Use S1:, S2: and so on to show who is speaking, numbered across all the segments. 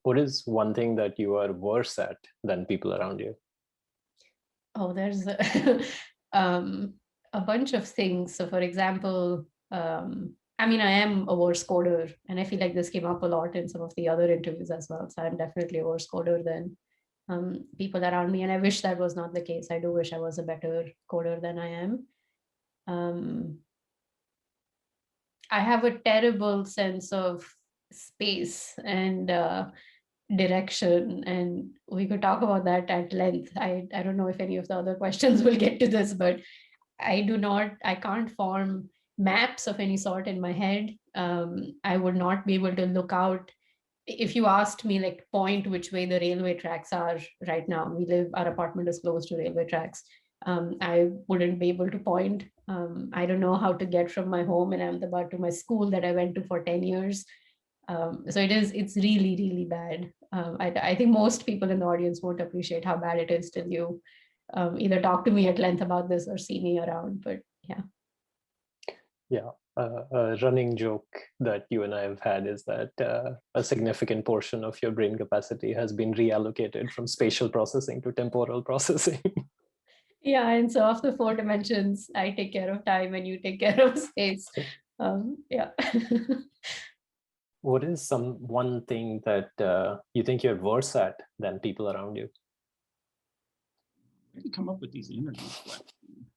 S1: What is one thing that you are worse at than people around you?
S2: Oh, there's a bunch of things. So, for example, I mean, I am a worse coder, and I feel like this came up a lot in some of the other interviews as well. So, I'm definitely a worse coder than people around me, and I wish that was not the case. I do wish I was a better coder than I am. Um, I have a terrible sense of space and direction, and we could talk about that at length. I don't know if any of the other questions will get to this, but I can't form maps of any sort in my head. I would not be able to look out. If you asked me, like, point which way the railway tracks are right now, our apartment is close to railway tracks. I wouldn't be able to point. I don't know how to get from my home and Ahmedabad to my school that I went to for 10 years. So it's really, really bad. I think most people in the audience won't appreciate how bad it is till you either talk to me at length about this or see me around. But yeah.
S1: Yeah, a running joke that you and I have had is that a significant portion of your brain capacity has been reallocated from spatial processing to temporal processing.
S2: Yeah, and so of the four dimensions, I take care of time and you take care of space. Yeah.
S1: What is one thing that you think you're worse at than people around you?
S3: I can come up with these interview questions.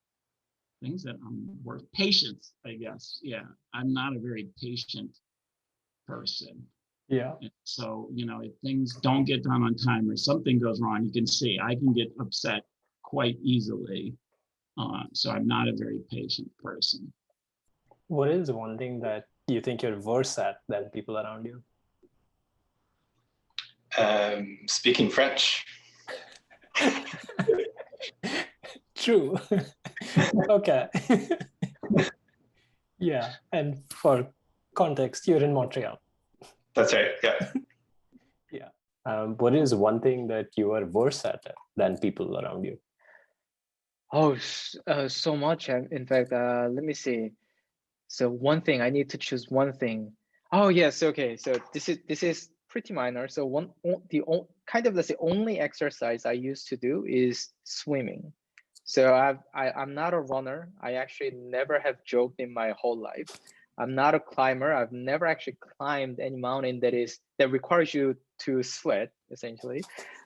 S3: Things that I'm worth. Patience, I guess. Yeah, I'm not a very patient person.
S1: Yeah.
S3: And so, if things don't get done on time or something goes wrong, you can see I can get upset quite easily. So I'm not a very patient person.
S1: What is one thing that you think you're worse at than people around you?
S4: Speaking French.
S1: True. Okay. Yeah, and for context, you're in Montreal.
S4: That's right. Yeah.
S1: Yeah. What is one thing that you are worse at than people around you?
S5: Oh, so much. In fact, let me see. So one thing, I need to choose one thing. Oh yes, okay. So this is pretty minor. So kind of, let's say, only exercise I used to do is swimming. So I'm not a runner. I actually never have jogged in my whole life. I'm not a climber. I've never actually climbed any mountain that requires you to sweat, essentially.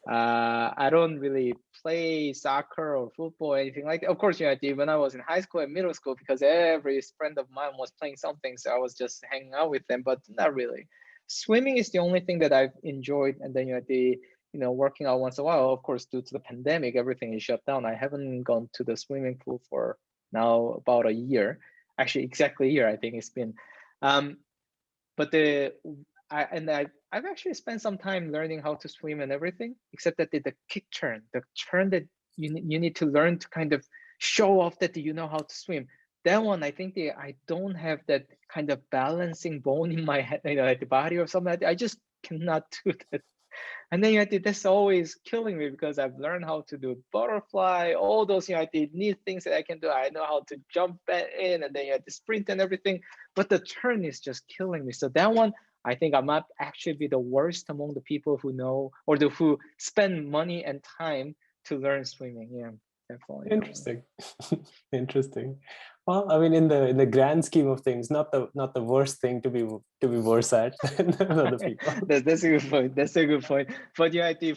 S5: I don't really play soccer or football or anything like that. Of course, I did when I was in high school and middle school, because every friend of mine was playing something, so I was just hanging out with them, but not really. Swimming is the only thing that I've enjoyed, and then working out once in a while. Of course, due to the pandemic, everything is shut down. I haven't gone to the swimming pool for now about a year. Actually, exactly a year, I think it's been. But I've actually spent some time learning how to swim and everything, except that the kick turn, the turn that you need to learn to kind of show off that you know how to swim. That one, I think I don't have that kind of balancing bone in my head, like the body or something like that. I just cannot do that. And then that's always killing me, because I've learned how to do butterfly, all those neat things that I can do. I know how to jump in, and then you have to sprint and everything, but the turn is just killing me. So that one, I think I might actually be the worst among the people who know, or who spend money and time to learn swimming. Yeah, definitely.
S1: Interesting. Interesting. Well, I mean, in the grand scheme of things, not the worst thing to be worse at than other people.
S5: That's a good point. That's a good point. But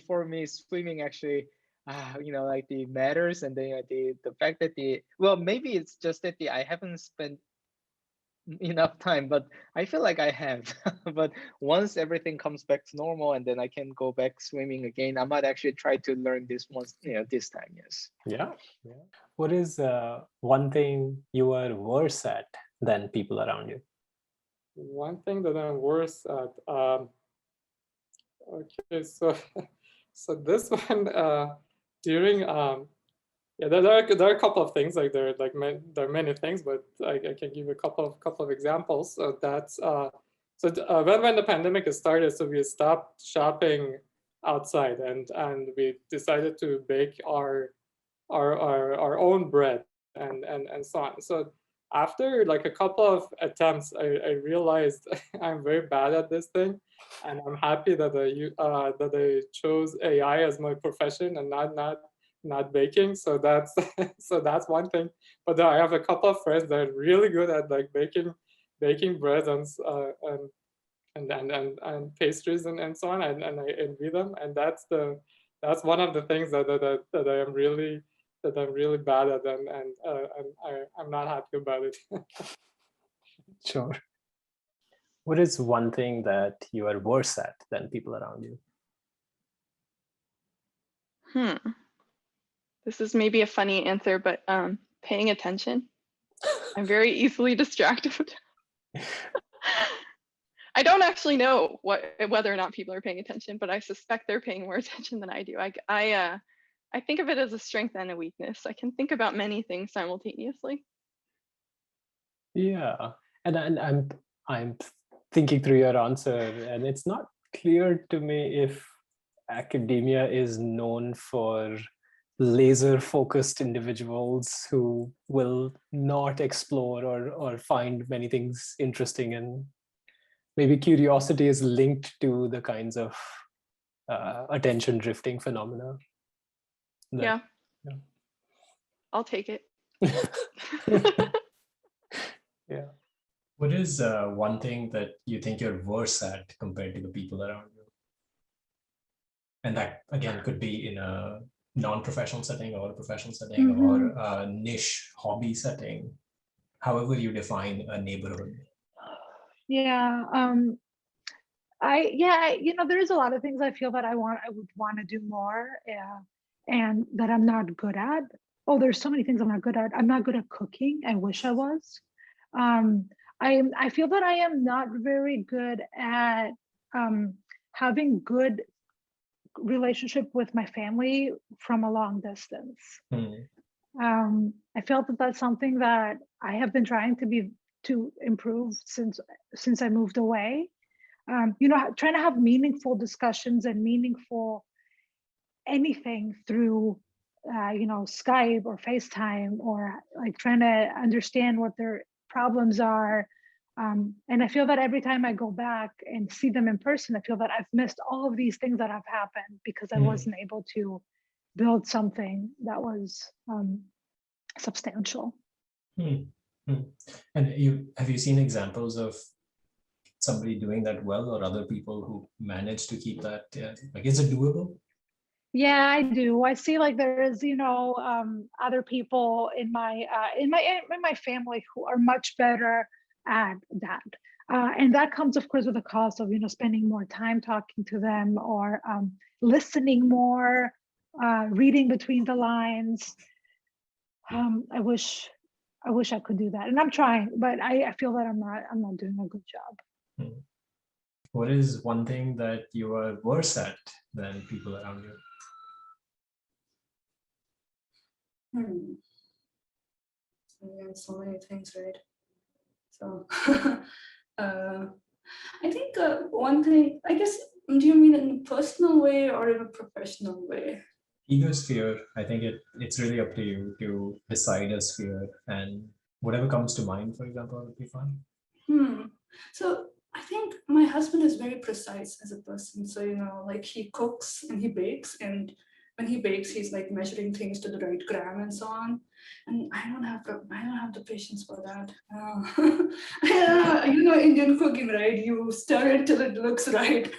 S5: for me, swimming actually, like the matters, and then the fact that maybe it's just that I haven't spent enough time, but I feel like I have. But once everything comes back to normal, and then I can go back swimming again, I might actually try to learn this once, this time. Yes.
S1: Yeah. What is one thing you are worse at than people around you?
S6: One thing that I'm worse at. Okay, so this one during yeah, there are a couple of things. Like there are many things, but I can give a couple of examples. So that's when the pandemic started, so we stopped shopping outside, and we decided to bake our own bread and so on. So after like a couple of attempts, I realized I'm very bad at this thing, and I'm happy that I chose AI as my profession and not baking. So that's so that's one thing. But I have a couple of friends that are really good at like baking bread and pastries and so on, and I envy them. And that's one of the things that I'm really bad at, and I'm not happy about it.
S1: Sure. What is one thing that you are worse at than people around you?
S7: This is maybe a funny answer, but paying attention. I'm very easily distracted. I don't actually know whether or not people are paying attention, but I suspect they're paying more attention than I do. I think of it as a strength and a weakness. I can think about many things simultaneously.
S1: Yeah, and I'm thinking through your answer, and it's not clear to me if academia is known for laser focused individuals who will not explore or find many things interesting, and maybe curiosity is linked to the kinds of attention drifting phenomena.
S7: Yeah. I'll take it.
S1: Yeah. What is one thing that you think you're worse at compared to the people around you? And that, again, could be in a non-professional setting or a professional setting or a niche hobby setting, however you define a neighborhood.
S8: Yeah, there's a lot of things I feel that I would want to do more, and that I'm not good at. Oh, there's so many things I'm not good at. I'm not good at cooking. I wish I was. I feel that I am not very good at having good relationship with my family from a long distance. I felt that that's something that I have been trying to improve since I moved away. Trying to have meaningful discussions and meaningful anything through Skype or FaceTime, or like trying to understand what their problems are. And I feel that every time I go back and see them in person, I feel that I've missed all of these things that have happened because I wasn't able to build something that was substantial.
S1: And have you seen examples of somebody doing that well, or other people who manage to keep that? Is it doable?
S8: Yeah, I do. I see like there is, other people in my family who are much better at that. And that comes, of course, with the cost of, spending more time talking to them, or listening more, reading between the lines. I wish I could do that, and I'm trying, but I feel that I'm not doing a good job.
S1: What is one thing that you are worse at than people around you?
S9: So many things, right? So I think one thing, I guess, do you mean in a personal way or in a professional way?
S1: Either sphere. I think it's really up to you to decide a sphere, and whatever comes to mind, for example, would be fine.
S9: So I think my husband is very precise as a person. So, like he cooks and he bakes, and when he bakes, he's like measuring things to the right gram and so on. And I don't have the patience for that. Indian cooking, right? You stir it till it looks right.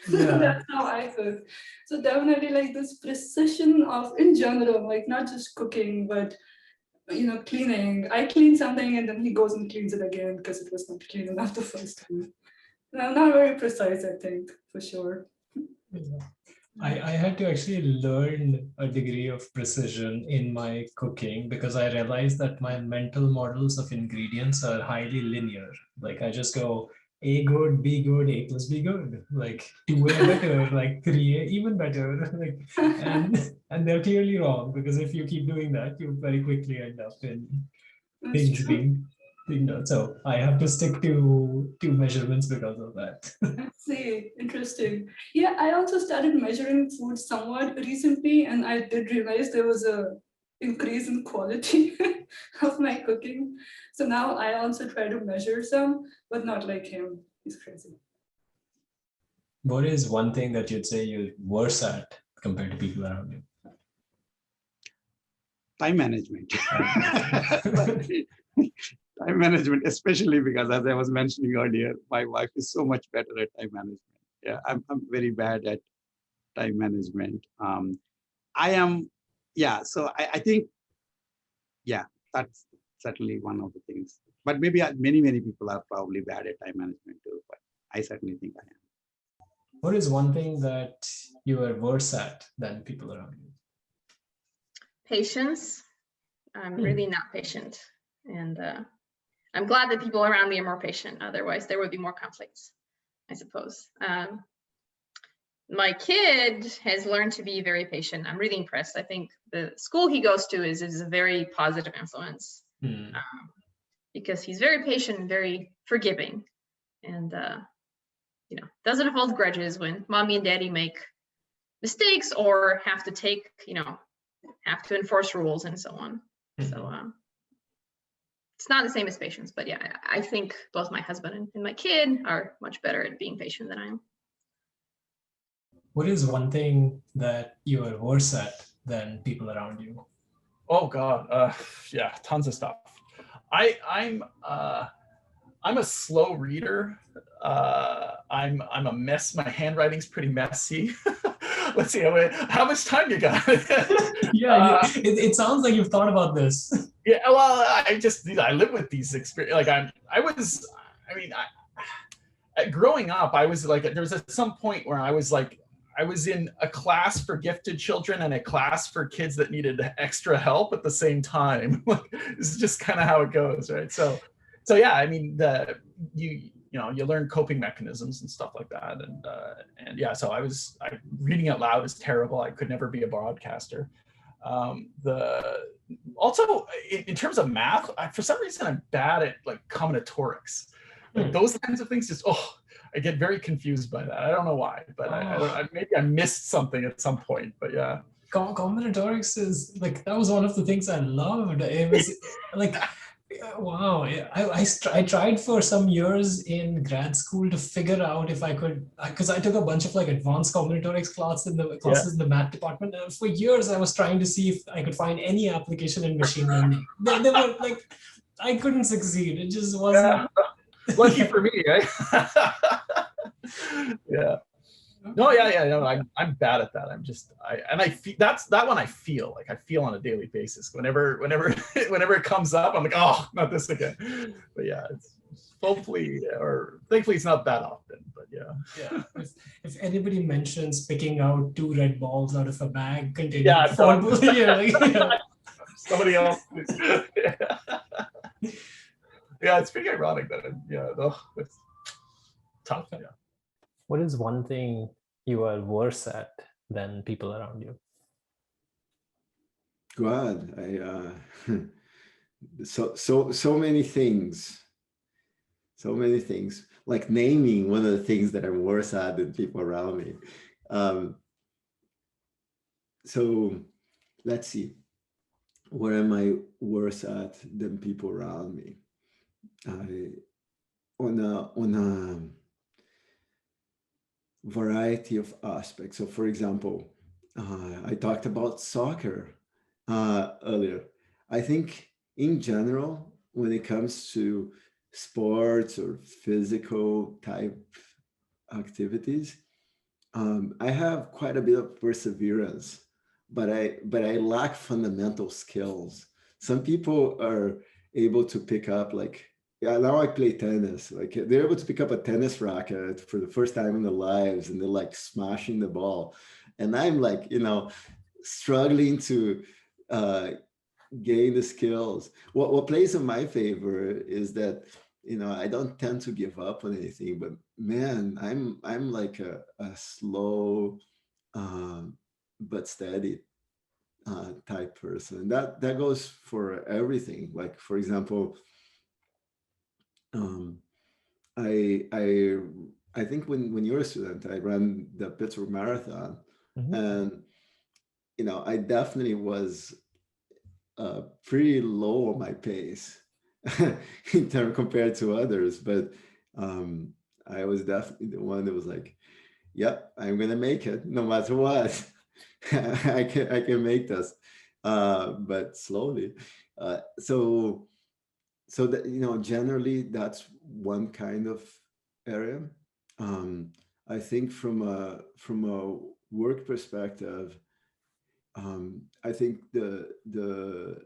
S9: So that's how I cook. So definitely like this precision in general, like not just cooking, but cleaning. I clean something and then he goes and cleans it again because it was not clean enough the first time. And I'm not very precise, I think, for sure.
S1: I had to actually learn a degree of precision in my cooking because I realized that my mental models of ingredients are highly linear. Like I just go A good, B good, A plus B good, like 2A better, like 3A even better. Like, and they're clearly wrong, because if you keep doing that, you very quickly end up in things being done. So I have to stick to measurements because of that.
S9: I see, interesting. Yeah, I also started measuring food somewhat recently, and I did realize there was a increase in quality of my cooking. So now I also try to measure some, but not like him. He's crazy.
S1: What is one thing that you'd say you're worse at compared to people around you?
S3: Time management. Time management, especially because, as I was mentioning earlier, my wife is so much better at time management. Yeah, I'm very bad at time management. I am, yeah, so I think, yeah, that's certainly one of the things. But maybe many people are probably bad at time management too, but I certainly think I am.
S1: What is one thing that you are worse at than people around you?
S10: Patience. I'm really not patient. And I'm glad that people around me are more patient. Otherwise, there would be more conflicts, I suppose. My kid has learned to be very patient. I'm really impressed. I think the school he goes to is a very positive influence because he's very patient and very forgiving, and you know, doesn't hold grudges when mommy and daddy make mistakes or have to take, you know, have to enforce rules and so on. So it's not the same as patience, but yeah, I think both my husband and my kid are much better at being patient than I am.
S1: What is one thing that you are worse at than people around you?
S11: Oh God, yeah, tons of stuff. I'm a slow reader. I'm a mess. My handwriting's pretty messy. Let's see, how much time you got?
S1: Yeah, it sounds like you've thought about this.
S11: Yeah, well, I live with these experiences. Like growing up, I was like, there was at some point where I was in a class for gifted children and a class for kids that needed extra help at the same time. This is just kind of how it goes, right? So yeah, I mean, you learn coping mechanisms and stuff like that, and yeah. So reading out loud is terrible. I could never be a broadcaster. Also in terms of math, for some reason I'm bad at like combinatorics. Like those kinds of things. I get very confused by that. I don't know why, but maybe I missed something at some point. But yeah,
S1: combinatorics is like, that was one of the things I loved. It was like, wow. I tried for some years in grad school to figure out if I could, because I took a bunch of like advanced combinatorics classes in the math department. And for years I was trying to see if I could find any application in machine learning. They were like, I couldn't succeed. It just wasn't.
S11: Lucky for me, right? Yeah. No, yeah. No, I'm bad at that. I feel that one I feel on a daily basis. Whenever it comes up, I'm like, oh, not this again. But yeah, it's hopefully or thankfully it's not that often. But yeah.
S1: Yeah. If anybody mentions picking out 2 red balls out of a bag containing
S11: somebody else. Yeah, it's pretty ironic that it's tough. Yeah.
S1: What is one thing you are worse at than people around you?
S12: God, so many things. So many things. Like naming one of the things that I'm worse at than people around me. So let's see. What am I worse at than people around me? On a variety of aspects. So for example, I talked about soccer earlier. I think in general, when it comes to sports or physical type activities, I have quite a bit of perseverance, but I lack fundamental skills. Some people are able to pick up, like, yeah, now I play tennis. Like they're able to pick up a tennis racket for the first time in their lives, and they're like smashing the ball. And I'm like, struggling to gain the skills. What plays in my favor is that, I don't tend to give up on anything, but man, I'm like a slow but steady type person. That goes for everything. Like, for example, I think when you're a student, I ran the Pittsburgh Marathon, and I definitely was pretty low on my pace in terms compared to others, but I was definitely the one that was like, yep, I'm gonna make it no matter what. I can make this, but slowly. So that, you know, generally that's one kind of area. I think from a work perspective, I think the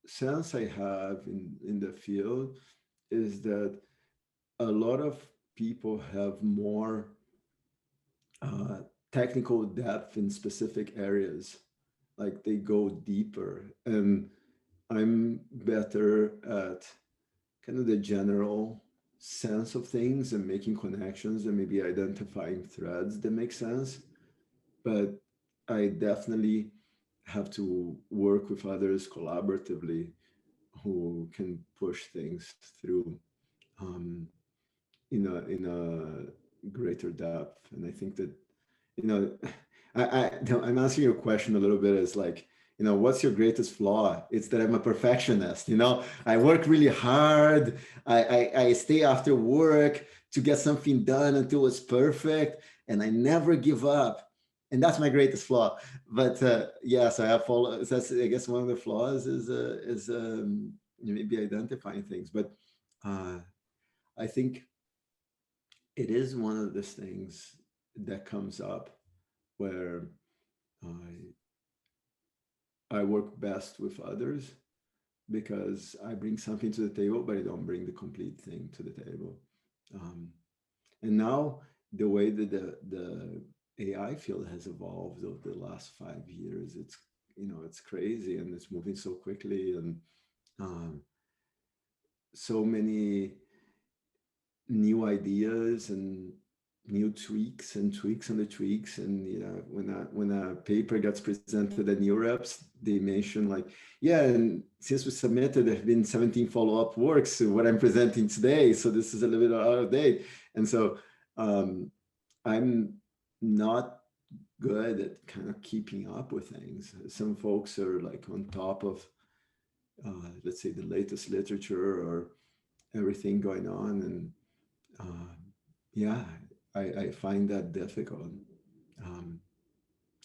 S12: sense I have in the field is that a lot of people have more technical depth in specific areas, like they go deeper, and I'm better at kind of the general sense of things and making connections and maybe identifying threads that make sense. But I definitely have to work with others collaboratively who can push things through in a greater depth. And I think that, you know, I'm answering your question a little bit as like, you know, what's your greatest flaw? It's that I'm a perfectionist. You know, I work really hard. I stay after work to get something done until it's perfect, and I never give up. And that's my greatest flaw. But yes, I have followed. That's, I guess, one of the flaws is maybe identifying things. But I think it is one of those things that comes up where I work best with others because I bring something to the table, but I don't bring the complete thing to the table. And now the way that the AI field has evolved over the last 5 years, it's, you know, it's crazy, and it's moving so quickly, and so many new ideas and new tweaks and tweaks on the tweaks. And, you know, when a paper gets presented at NeurIPS, they mention like, yeah, and since we submitted, there have been 17 follow-up works to what I'm presenting today, so this is a little bit out of date. And so I'm not good at kind of keeping up with things. Some folks are like on top of, let's say, the latest literature or everything going on. And yeah, I find that difficult. I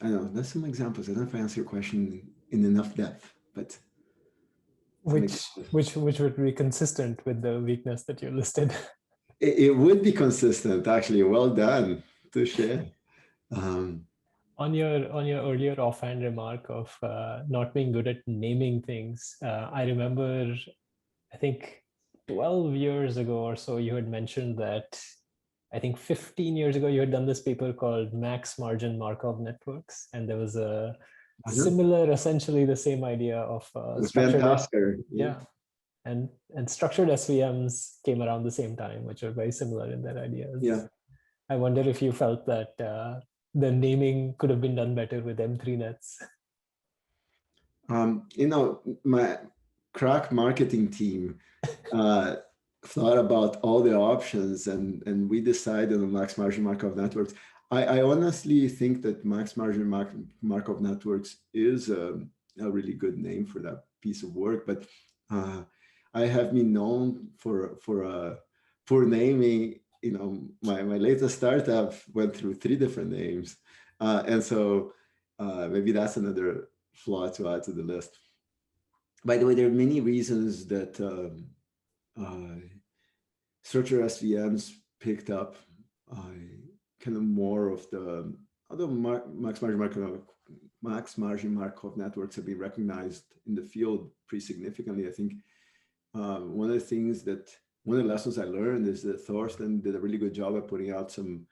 S12: don't know, that's some examples. I don't know if I answer your question in enough depth, but
S1: which would be consistent with the weakness that you listed.
S12: It would be consistent, actually. Well done, touché.
S1: On your earlier offhand remark of not being good at naming things, I remember, I think 12 years ago or so, you had mentioned that, I think 15 years ago, you had done this paper called Max Margin Markov Networks, and there was a similar, essentially the same idea of structured, yeah, and structured SVMs came around the same time, which are very similar in their ideas.
S12: Yeah,
S1: I wonder if you felt that the naming could have been done better with M3 nets.
S12: You know, my crack marketing team thought about all the options, and we decided on Max Margin Markov Networks. I honestly think that Max Margin Markov Networks is a really good name for that piece of work, but I have been known for naming. You know, my latest startup went through 3 different names, and so maybe that's another flaw to add to the list. By the way, there are many reasons that structured SVMs picked up kind of more of the, although Max Margin Markov networks have been recognized in the field pretty significantly. I think one of the lessons I learned is that Thorsten did a really good job at putting out some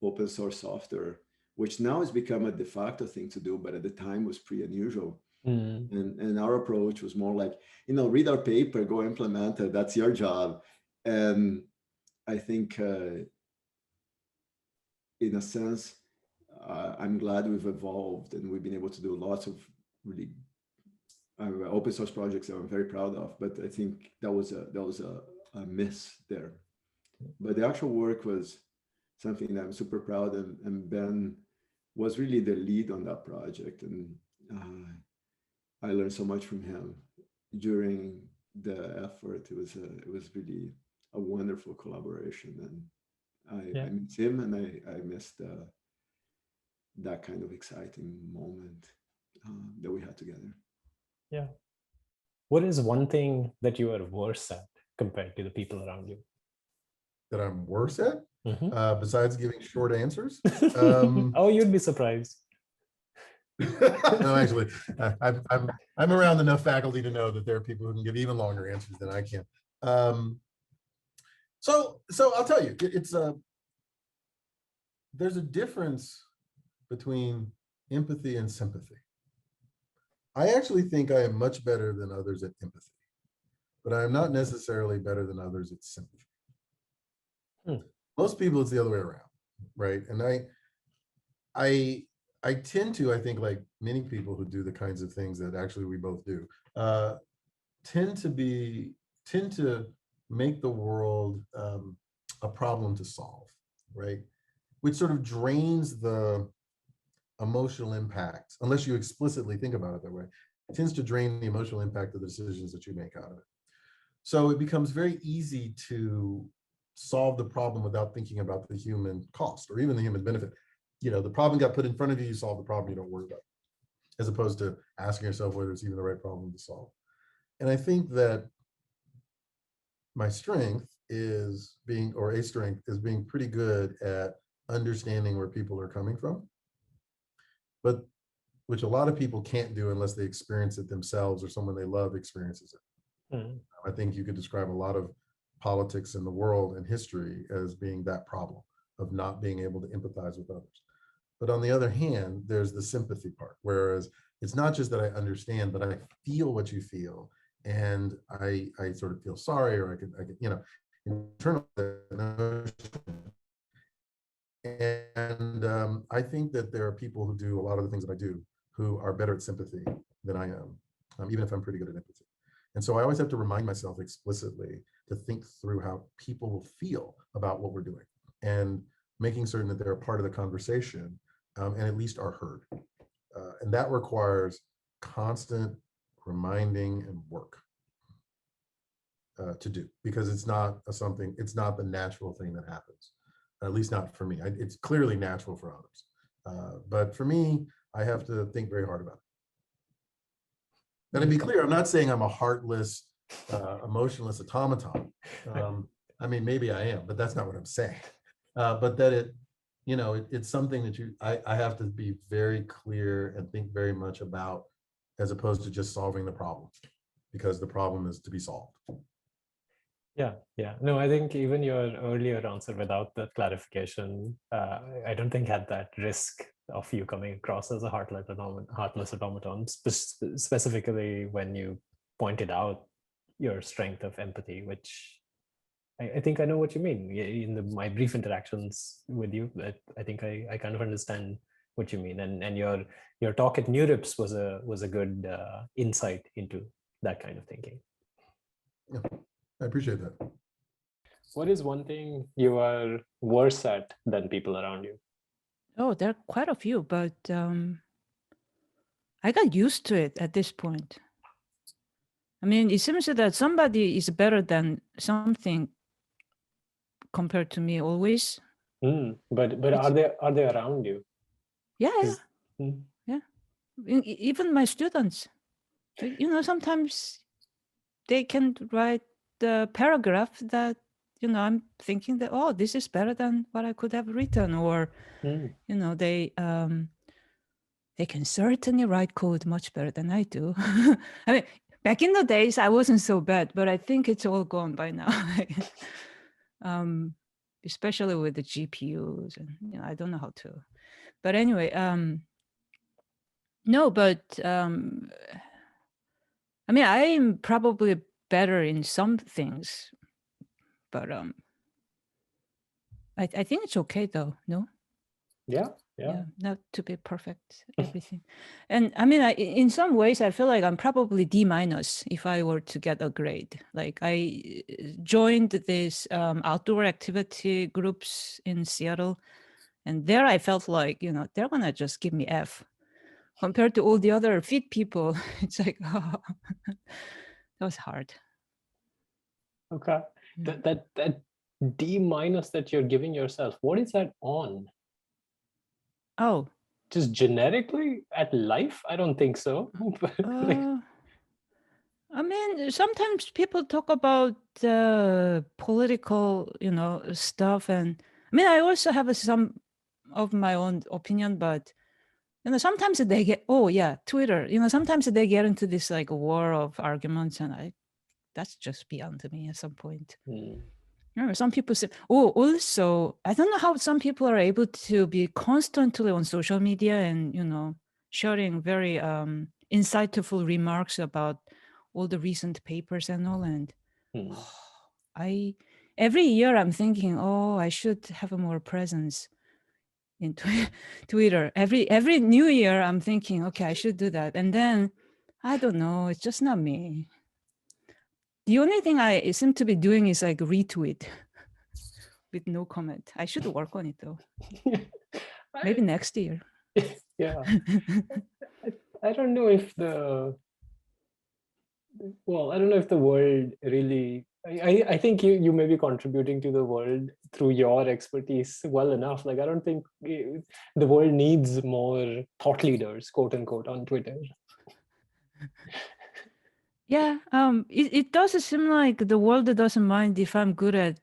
S12: open source software, which now has become a de facto thing to do, but at the time was pretty unusual. And our approach was more like, you know, read our paper, go implement it, that's your job. And I think in a sense, I'm glad we've evolved and we've been able to do lots of really open source projects that I'm very proud of. But I think that was a miss there. But the actual work was something that I'm super proud of, and Ben was really the lead on that project. And I learned so much from him during the effort. It was really a wonderful collaboration, and I miss him, and I miss that kind of exciting moment that we had together.
S1: Yeah. What is one thing that you are worse at compared to the people around you?
S13: That I'm worse at, besides giving short answers?
S1: Oh, you'd be surprised.
S13: No, actually, I'm around enough faculty to know that there are people who can give even longer answers than I can. So I'll tell you, there's a difference between empathy and sympathy. I actually think I am much better than others at empathy, but I am not necessarily better than others at sympathy. Most people, it's the other way around, right? And I tend to, I think, like many people who do the kinds of things that actually we both do, tend to make the world a problem to solve, right? Which sort of drains the emotional impact, unless you explicitly think about it that way. It tends to drain the emotional impact of the decisions that you make out of it. So it becomes very easy to solve the problem without thinking about the human cost or even the human benefit. You know, the problem got put in front of you, you solve the problem, you don't worry about it, as opposed to asking yourself whether it's even the right problem to solve. And I think that my strength is being pretty good at understanding where people are coming from, but which a lot of people can't do unless they experience it themselves or someone they love experiences it. I think you could describe a lot of politics in the world and history as being that problem of not being able to empathize with others. But on the other hand, there's the sympathy part, whereas it's not just that I understand, but I feel what you feel, and I sort of feel sorry, or I could you know, internal notion. And I think that there are people who do a lot of the things that I do who are better at sympathy than I am, even if I'm pretty good at empathy. And so I always have to remind myself explicitly to think through how people will feel about what we're doing, and making certain that they're a part of the conversation and at least are heard. And that requires constant reminding and work to do, because it's not the natural thing that happens. At least not for me. It's clearly natural for others. But for me, I have to think very hard about it. And to be clear, I'm not saying I'm a heartless, emotionless automaton. I mean, maybe I am, but that's not what I'm saying. But that it's something that I have to be very clear and think very much about, as opposed to just solving the problem, because the problem is to be solved.
S1: Yeah. No, I think even your earlier answer without the clarification, I don't think had that risk of you coming across as a heartless automaton, specifically when you pointed out your strength of empathy, which I think I know what you mean. In my brief interactions with you, I think I kind of understand what you mean. And your talk at NeurIPS was a good insight into that kind of thinking.
S13: Yeah, I appreciate that.
S1: What is one thing you are worse at than people around you?
S14: Oh, there are quite a few, but I got used to it at this point. I mean, it seems that somebody is better than something compared to me always.
S1: But are they around you?
S14: Yeah. Yeah. Even my students, sometimes they can write the paragraph that, I'm thinking that, oh, this is better than what I could have written, or, they can certainly write code much better than I do. I mean, back in the days, I wasn't so bad, but I think it's all gone by now. Especially with the GPUs, and I don't know how to. But anyway, no, but I mean, I'm probably better in some things, but I think it's okay though. No.
S1: Yeah.
S14: Not to be perfect, everything. And I mean, in some ways, I feel like I'm probably D- if I were to get a grade. Like I joined these outdoor activity groups in Seattle, and there I felt like, they're gonna just give me F. compared to all the other fit people. It's like, oh, that was hard.
S1: Okay. That D- that you're giving yourself, what is that on?
S14: Oh.
S1: Just generically at life? I don't think so. But like,
S14: I mean, sometimes people talk about political, stuff, and I mean, I also have some of my own opinion, but sometimes they get, oh yeah, Twitter, sometimes they get into this like war of arguments, and that's just beyond me at some point. Some people say, oh, also, I don't know how some people are able to be constantly on social media and, sharing very insightful remarks about all the recent papers and all. And every year I'm thinking, oh, I should have a more presence in Twitter. Every new year I'm thinking, okay, I should do that. And then, I don't know, it's just not me. The only thing I seem to be doing is like retweet with no comment. I should work on it though. Maybe next year.
S1: Yeah. I don't know if I don't know if the world really, I think you may be contributing to the world through your expertise well enough. Like, I don't think the world needs more thought leaders, quote unquote, on Twitter.
S14: Yeah, it does seem like the world doesn't mind if I'm good at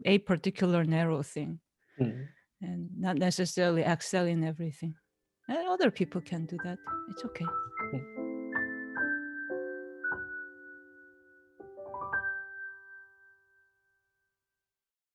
S14: a particular narrow thing and not necessarily excel in everything. And other people can do that. It's okay.